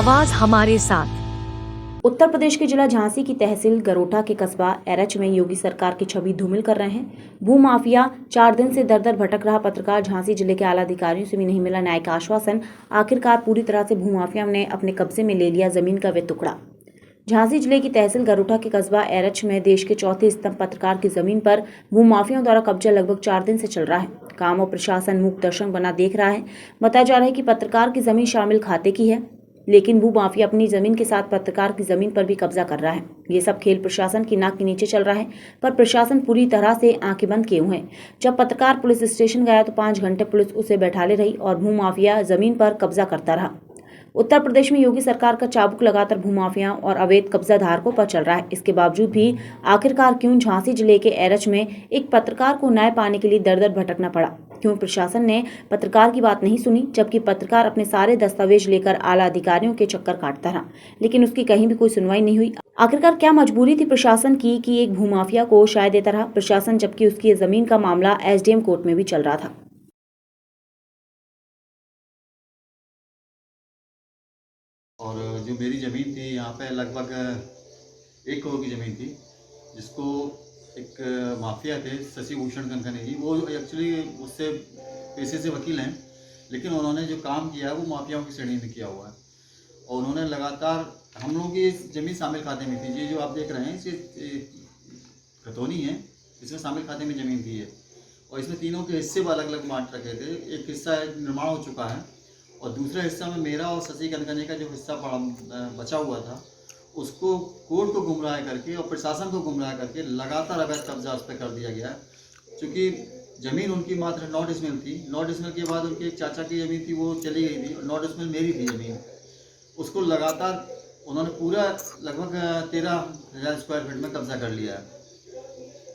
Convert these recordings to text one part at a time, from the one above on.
आवाज हमारे साथ। उत्तर प्रदेश के जिला झांसी की तहसील गरोठा के कस्बा एरच में योगी सरकार की छवि धूमिल कर रहे हैं। भूमाफिया 4 दिन से दर दर भटक रहा पत्रकार झांसी जिले के आला अधिकारियों से भी नहीं मिला न्याय का आश्वासन। आखिरकार पूरी तरह से भूमाफिया ने अपने कब्जे में ले लिया जमीन का वे टुकड़ा। झांसी जिले की तहसील गरोठा के कस्बा एरच में देश के चौथे स्तंभ पत्रकार की जमीन पर भूमाफियाओं द्वारा कब्जा लगभग 4 दिन से चल रहा है। काम और प्रशासन मूक दर्शन बना देख रहा है। बताया जा रहा है कि पत्रकार की जमीन शामिल खाते की है, लेकिन भूमाफिया अपनी जमीन के साथ पत्रकार की जमीन पर भी कब्जा कर रहा है। ये सब खेल प्रशासन की नाक के नीचे चल रहा है, पर प्रशासन पूरी तरह से आंखें बंद किए हुए हैं। जब पत्रकार पुलिस स्टेशन गया तो 5 घंटे पुलिस उसे बैठाले रही और भूमाफिया जमीन पर कब्जा करता रहा। उत्तर प्रदेश में योगी सरकार का चाबुक लगातार भूमाफियाओं और अवैध कब्जा धारकों पर चल रहा है। इसके बावजूद भी आखिरकार क्यों झांसी जिले के एरच में एक पत्रकार को न्याय पाने के लिए दर दर भटकना पड़ा? क्यों प्रशासन ने पत्रकार की बात नहीं सुनी, जबकि पत्रकार अपने सारे दस्तावेज लेकर आला अधिकारियों के चक्कर काटता रहा, लेकिन उसकी कहीं भी कोई सुनवाई नहीं हुई? आखिरकार क्या मजबूरी थी प्रशासन की कि एक भूमाफिया को शायद देता रहा प्रशासन, जबकि उसकी जमीन का मामला एसडीएम कोर्ट में भी चल रहा था? और जो मेरी ज़मीन थी यहाँ पे लगभग 1 करोड़ की ज़मीन थी, जिसको एक माफिया थे शशि भूषण कनकने जी, वो एक्चुअली उससे पेशे से वकील हैं, लेकिन उन्होंने जो काम किया है वो माफियाओं की श्रेणी में किया हुआ है। और उन्होंने लगातार हम लोगों की ज़मीन शामिल खाते में थी। ये जो आप देख रहे हैं ये खतौनी है, इसमें शामिल खाते में ज़मीन थी है, और इसमें तीनों के हिस्से अलग अलग बांट रखे थे। एक हिस्सा निर्माण हो चुका है और दूसरे हिस्सा में मेरा और शशि कनकने का जो हिस्सा बचा हुआ था, उसको कोर्ट को गुमराह करके और प्रशासन को गुमराह करके लगातार अवैध कब्जा उस पर कर दिया गया है। चूँकि ज़मीन उनकी मात्र 9 डिसमिल थी। 9 डिसमिल के बाद उनके एक चाचा की ज़मीन थी, वो चली गई थी, और 9 डिसमिल मेरी थी ज़मीन। उसको लगातार उन्होंने पूरा लगभग 13,000 स्क्वायर फीट में कब्जा कर लिया है।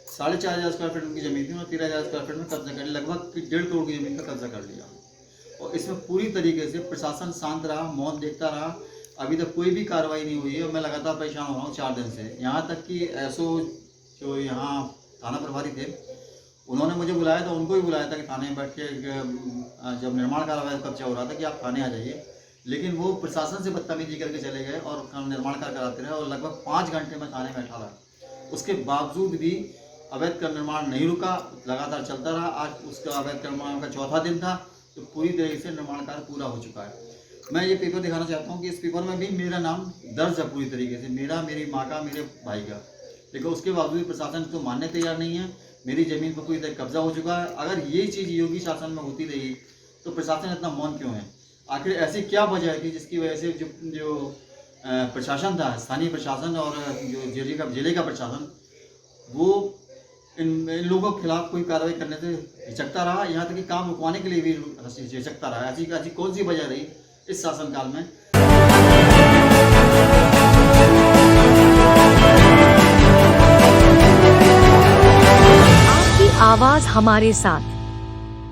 4,500 स्क्वायर फीट उनकी ज़मीन थी, उन्होंने 13,000 स्क्वायर फीट में कब्जा कर लिया, लगभग 1.5 करोड़ की ज़मीन पर कब्जा कर लिया। और इसमें पूरी तरीके से प्रशासन शांत रहा, मौन देखता रहा। अभी तक कोई भी कार्रवाई नहीं हुई है और मैं लगातार परेशान हो रहा हूँ 4 दिन से। यहाँ तक कि एसओ जो यहाँ थाना प्रभारी थे, उन्होंने मुझे बुलाया था, उनको भी बुलाया था कि थाने में बैठ के जब निर्माण कार्य कब्जा हो रहा था कि आप थाने आ जाइए, लेकिन वो प्रशासन से बदतमीजी करके चले गए और निर्माण कार्य कराते रहे और लगभग 5 घंटे में थाने में बैठा रहा। उसके बावजूद भी अवैध का निर्माण नहीं रुका, लगातार चलता रहा। आज उसका अवैध निर्माण का 4था दिन था, तो पूरी तरीके से निर्माण कार्य पूरा हो चुका है। मैं ये पेपर दिखाना चाहता हूँ कि इस पेपर में भी मेरा नाम दर्ज है पूरी तरीके से, मेरा, मेरी माँ का, मेरे भाई का, लेकिन उसके बावजूद प्रशासन तो मानने तैयार नहीं है। मेरी ज़मीन पर पूरी तरह कब्जा हो चुका है। अगर ये चीज़ योगी शासन में होती रही तो प्रशासन इतना मौन क्यों है? आखिर ऐसी क्या वजह थी जिसकी वजह से जो प्रशासन था, स्थानीय प्रशासन और जो जिले का प्रशासन, वो इन लोगों के खिलाफ कोई कार्रवाई करने से हिचकता रहा, यहाँ तक कि काम रुकवाने के लिए भी हिचकता रहा। ऐसी कौन सी वजह रही इस शासनकाल में? आपकी आवाज हमारे साथ।